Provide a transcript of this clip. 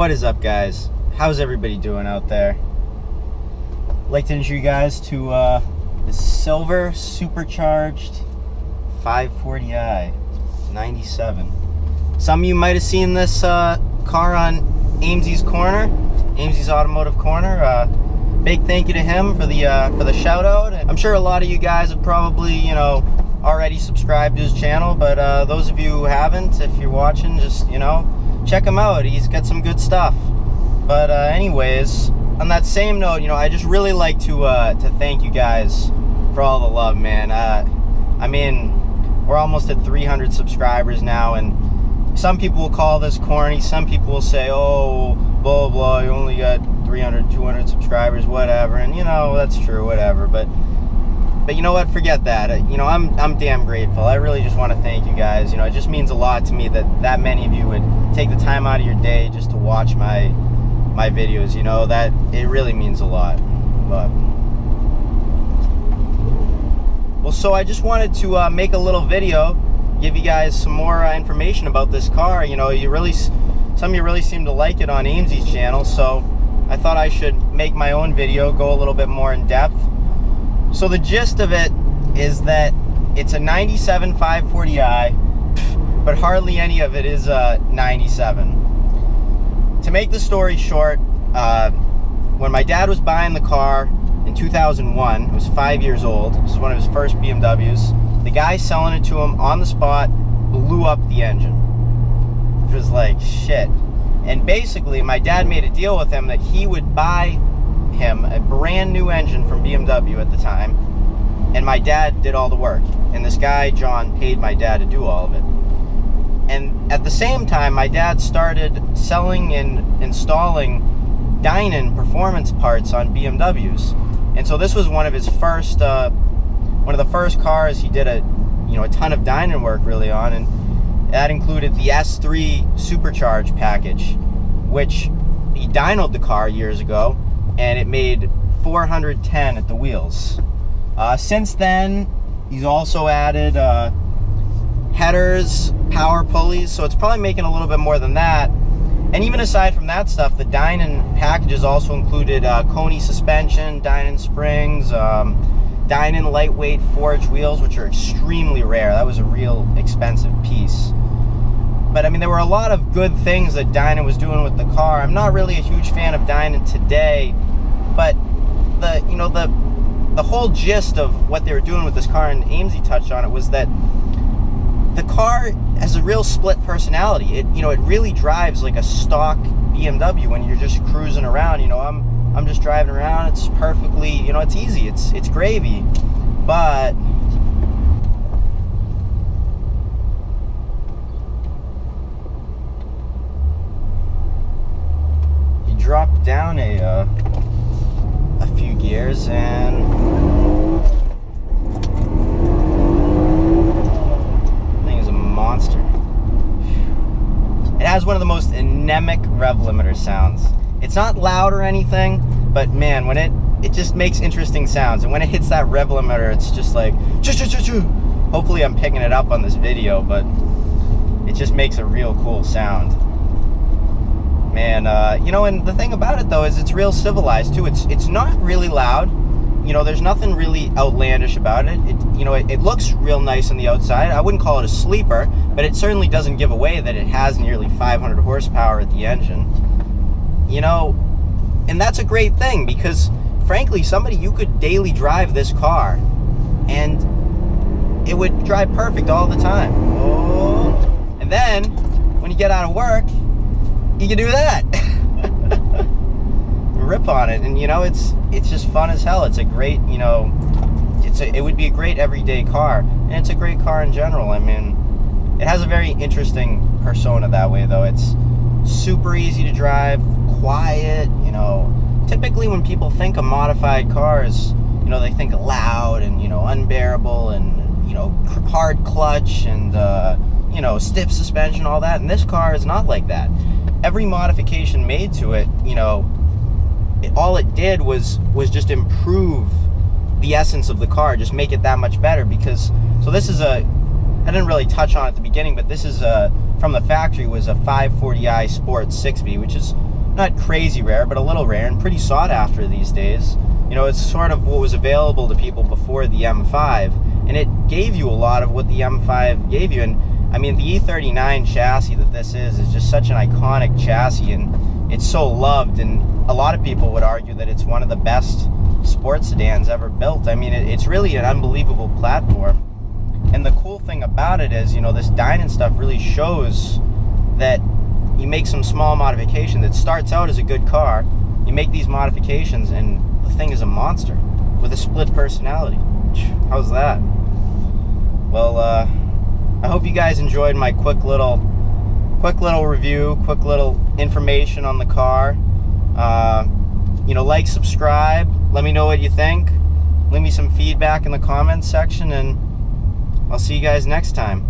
What is up, guys? How's everybody doing out there? I'd like to introduce you guys to the silver supercharged 540i 97. Some of you might have seen this car on Ames's Corner, Ames's Automotive Corner. Big thank you to him for the shout out. I'm sure a lot of you guys have probably, already subscribed to his channel, but those of you who haven't, if you're watching, just, check him out. He's got some good stuff. But anyways, on that same note, I just really like to thank you guys for all the love, man. I mean, we're almost at 300 subscribers now, and some people will call this corny. Some people will say, oh, blah, blah, you only got 300, 200 subscribers, whatever. And, that's true, whatever. But you know what? Forget that. I'm damn grateful. I really just want to thank you guys. It just means a lot to me that many of you would take the time out of your day just to watch my videos. That it really means a lot. But well, so I just wanted to make a little video, give you guys some more information about this car. Some of you really seem to like it on Ames's channel, so I thought I should make my own video, go a little bit more in depth. So the gist of it is that it's a 97 540i, but hardly any of it is a 97. To make the story short, when my dad was buying the car in 2001, it was 5 years old. This is one of his first BMWs. The guy selling it to him on the spot blew up the engine, which was like shit. And basically, my dad made a deal with him that he would buy him a brand new engine from BMW at the time, and my dad did all the work, and this guy John paid my dad to do all of it. And at the same time, my dad started selling and installing Dinan performance parts on BMWs. And so this was one of his first one of the first cars he did a ton of Dinan work really on, and that included the S3 Supercharged package, which he dynoed the car years ago, and it made 410 at the wheels. Since then, he's also added headers, power pulleys, so it's probably making a little bit more than that. And even aside from that stuff, the Dinan packages also included Koni suspension, Dinan springs, Dinan lightweight forged wheels, which are extremely rare. That was a real expensive piece. But I mean, there were a lot of good things that Dinan was doing with the car. I'm not really a huge fan of Dinan today, but the whole gist of what they were doing with this car, and Amesy touched on it, was that the car has a real split personality. It really drives like a stock BMW when you're just cruising around. I'm just driving around. It's perfectly, it's easy. It's gravy. But he dropped down a few gears, and thing is a monster. It has one of the most anemic rev limiter sounds. It's not loud or anything, but man, when it just makes interesting sounds, and when it hits that rev limiter, it's just like choo-choo-choo-choo. Hopefully I'm picking it up on this video, but it just makes a real cool sound. Man, and the thing about it though is it's real civilized too. It's not really loud. There's nothing really outlandish about it. It looks real nice on the outside. I wouldn't call it a sleeper, but it certainly doesn't give away that it has nearly 500 horsepower at the engine. And that's a great thing, because frankly, you could daily drive this car and it would drive perfect all the time. Oh. And then when you get out of work, you can do that. Rip on it, and it's just fun as hell. It's a great, it would be a great everyday car, and it's a great car in general. I mean, it has a very interesting persona that way though. It's super easy to drive, quiet. Typically when people think of modified cars, they think loud and unbearable and hard clutch and stiff suspension, all that. And this car is not like that. Every modification made to it, all it did was just improve the essence of the car, just make it that much better. Because so this is I didn't really touch on it at the beginning, but this is from the factory, was a 540i Sport 6B, which is not crazy rare, but a little rare and pretty sought after these days. You know, it's sort of what was available to people before the M5, and it gave you a lot of what the M5 gave you. And I mean, the E39 chassis that this is just such an iconic chassis, and it's so loved, and a lot of people would argue that it's one of the best sports sedans ever built. I mean, it's really an unbelievable platform. And the cool thing about it is, you know, this Dinan stuff really shows that you make some small modification that starts out as a good car, you make these modifications, and the thing is a monster with a split personality. How's that? Well, I hope you guys enjoyed my quick little review, quick little information on the car. You know, like, subscribe, let me know what you think, leave me some feedback in the comments section, and I'll see you guys next time.